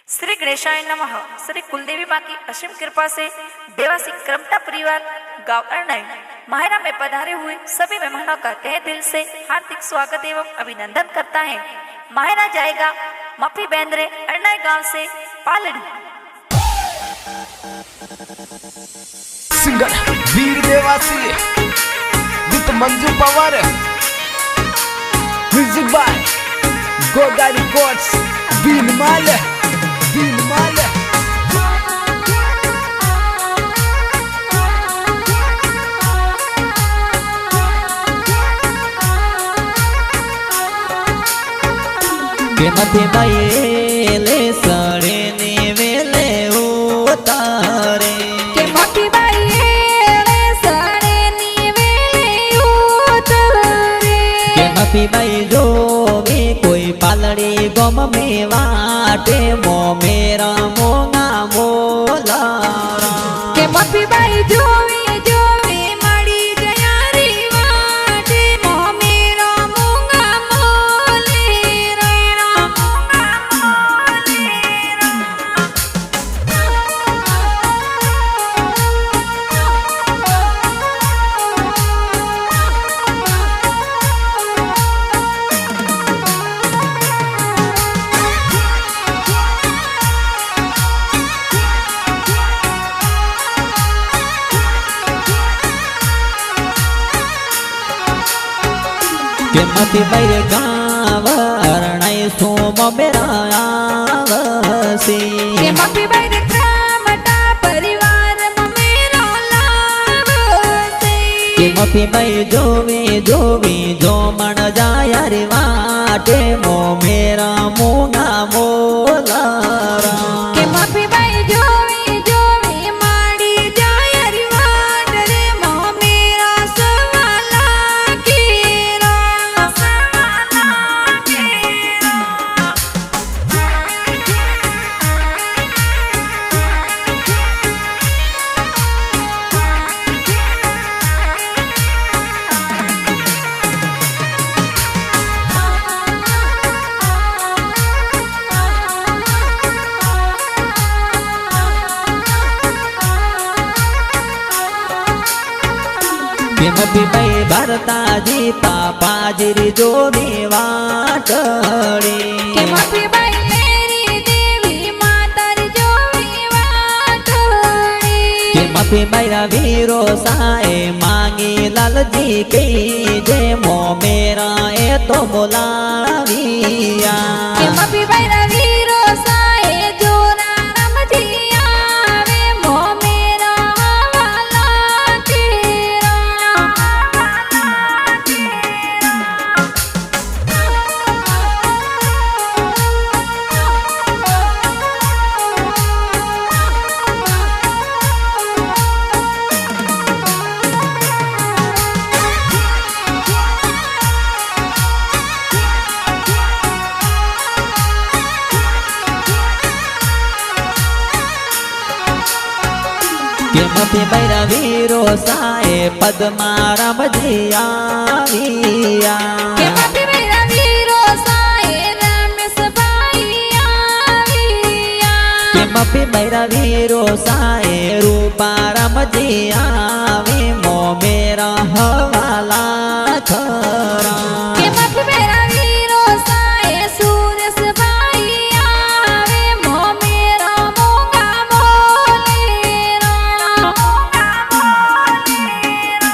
श्री गणेशाय नमः। श्री कुलदेवी माँ की असीम कृपा से देवासी क्रमटा परिवार गांव अरनाई मायरा में पधारे हुए सभी मेहमानों का तहे दिल से हार्दिक स्वागत एवं अभिनंदन करता है। मायरा जाएगा मपी बेंद्रे अरनाई गांव से Paldi. Singer Veer Devasi with Manju Pawar, music by Goga records, Bhinmal Bhinmal. के मथे बाईले सड़े ने वेले उतारे, के मथी बाईले सड़े ने वेले उतारे, के मथी बाई जो भी कोई पालड़ी गम में वाटे मो मेरा मोंगा मोलारा, के मथी बाई जोवी जोवी मड़ी जयारी वाटे मो मेरा मूंगा मोलेरा, के मथी बाई गाँव अरणाई सोम मेरा आवसी, के मथी बाई क्रमटा परिवार मो मेरा लावसे, के मथी बाई जोवी जोवी जो मन जाया रे वाटे मो मेरा मोंगा मोलारा, के मथी बाई जोवी जोवी माड़ी जायरी वाट रे मो मेरा सवाला केरा, सवाला केरा। के मथी बाई भरता जी पापा जी जो वाटड़ी, के मथी बाई मेरी देवी मातर जोवी वाटड़ी, के मथी बाई वीरो साए मांगी लाल जी के जे मो मेरा ए तो बोलाविया, के मथी बाई वीरो साए जोरा राम जी आवे मो मेरा वाला केरा, वाला केरा। के मथी बाई वीरो साए पद्माराम जी आविया, के मथी बाई वीरो साए रमेश बाई आविया, के मथी बाई वीरो साए रूपाराम जी आवे मो मेरा हवाला खरा, के मथी बाई वीरो साए सूरज बाई आवे मो मेरा मोंगा मोलेरा, मोंगा मोलेरा।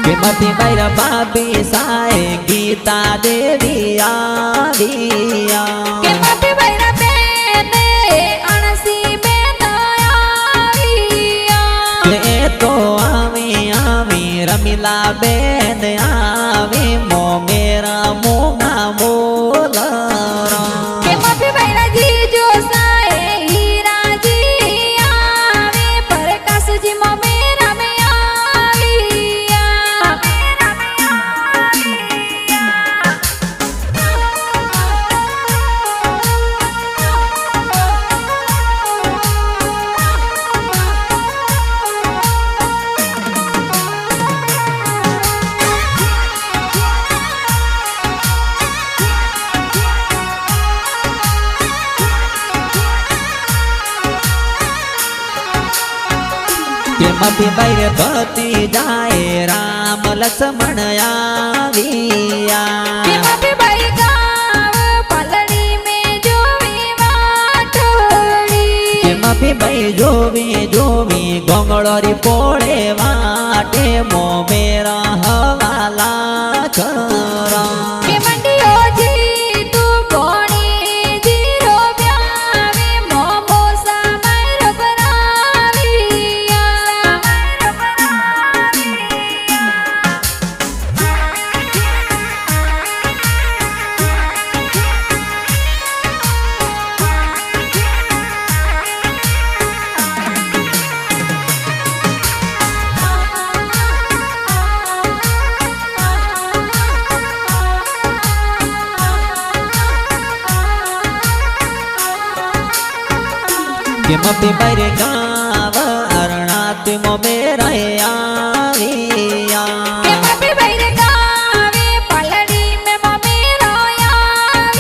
के मथी बाई भाभी साए गीता देवी आविया, के मथी बाई बेने अणसी बेन आविया, के तो आवी आवी रमीला बेन आवी मो मेरा मोंगा मोलारा, के मथी बाई जीजो साए हीरा जी आवे प्रकाश जी मो मेरा में आवी કેમથી બૈર પતિ જાય રામ લક્ષ્મણ આવ્યા કેમથી બાઈ ગાવ પલડી મેં જોવી વાટડી કેમથી બૈ જોવી જોવી ગોંગળોરી પોળે વાટે મો મેરા હવાલા કરા કે મંડિયો જી તું કોણી જીરો બ્યાવી મોમો સામર બનાવિયા કેમથી બૈર ગાવ અરણાત મો મેરા આવ્યા કેમથી બાઈ ગાવે પલડી મેં મમેરો આવ્યા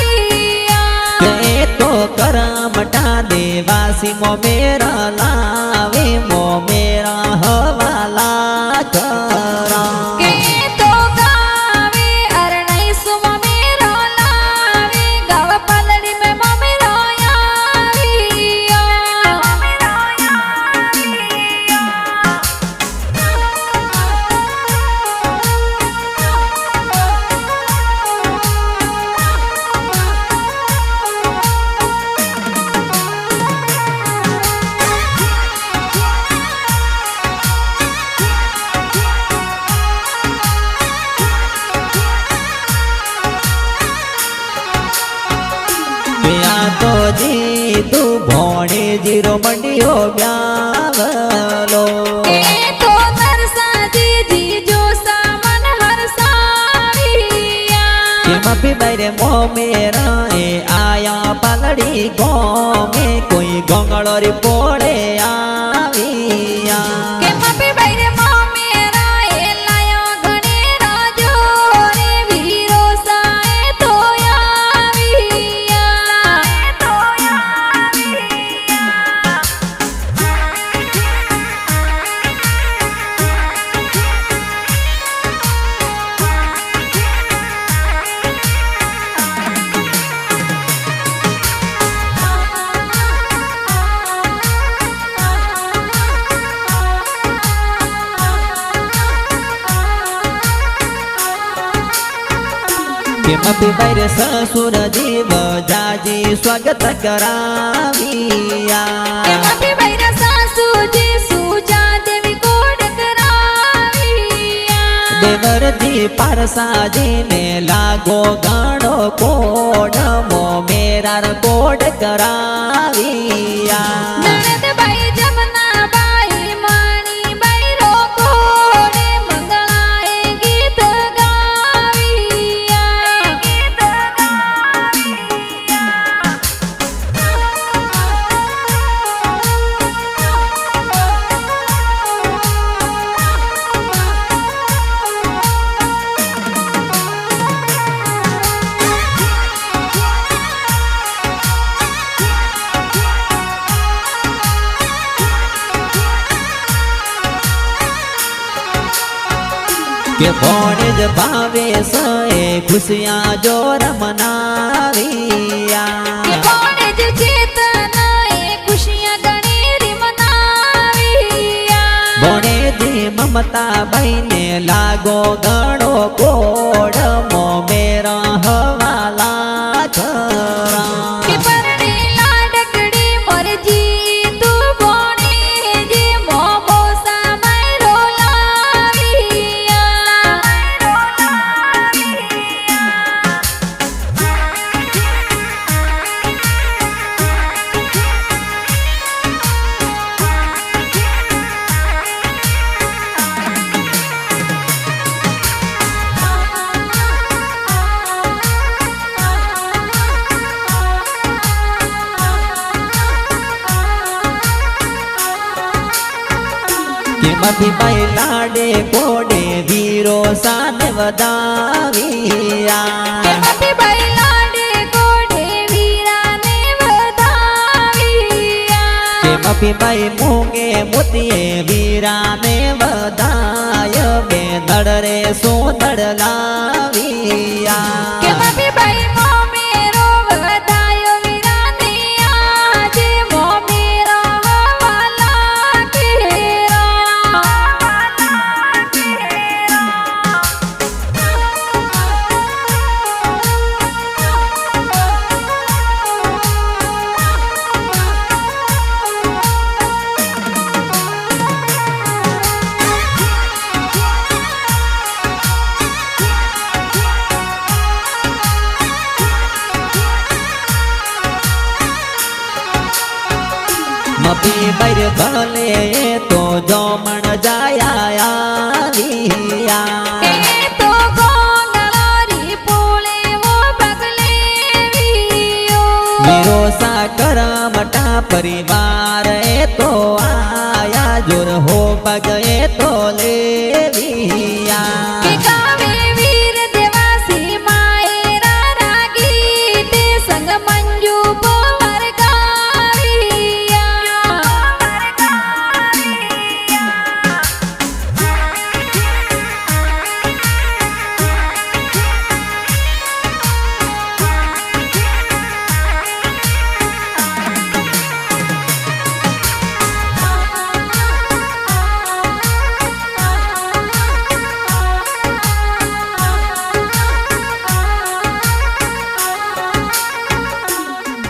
કે તો કરમટા દેવાસી મો મેરા લાવે મો મેરા હવાલા કરા કે તો ગાવે અરણૈસુ મમેરો લાવે ગાવ પલડી મેં મમેરો તો જી તું ભોણે જીરો મંડિયો બ્યાવલો એ તો નરસાજી જીજો સામન હરસાવિયા કેમથી બૈરે મો મેરા એ આયા પાલડી ગોમે કોઈ ગોંગળોરી પોળે આવ્યા કેમથી બાઈ મમેરા એ લાયો ઘણી રાજો રે વીરો સાએ તો આવ્યા કેમથી બૈર સસુર જીવ જાજી સ્વાગત કરાવિયા કેમથી બાઈ સાસુજી સુજા દેવી કોડ કરાવિયા દેવરજી પારસાજીને લાગો ગાણો કોડ મો મેરાર કોડ કરાવિયા નણદ બાઈ જમના બાઈ માણી બાઈ રો કોડે મંગળાએ ગીત ગાવિયા કે ભોણે જ ભાવે સએ ખુશિયા જોર મનાવિયા કે કોણે જ ચેતનાએ ખુશિયા ગણેરી મનાવિયા ભોણે જી મમતા બહીને લાગો ગણો કોડ મો મેરા હવાલા કરા કે પરણે લાડકડી મરજી તું કોણે જે મોમો સામરો લાવિયા કેમથી બાઈ લાડે કોડે વીરો સાને વધાવિયા કેમથી બાઈ લાડે કોડે વીરાને વધાવિયા માપી ભાઈ મૂંગે મોતીએ વીરા ને બધાય બે દડ રે સુંદર લાવિયા કે માપી ભાઈ મોમેરો વધાયો વીરાને આજે મોમેરો હવાલા કેરા મપી બર ભલે તો જોમણ જાયા એ તો ગોંડલારી પોળે વો બગલે વિયો વીરો સાકર મટા પરિવાર એ તો આયા જોર હો પગ એ તો લે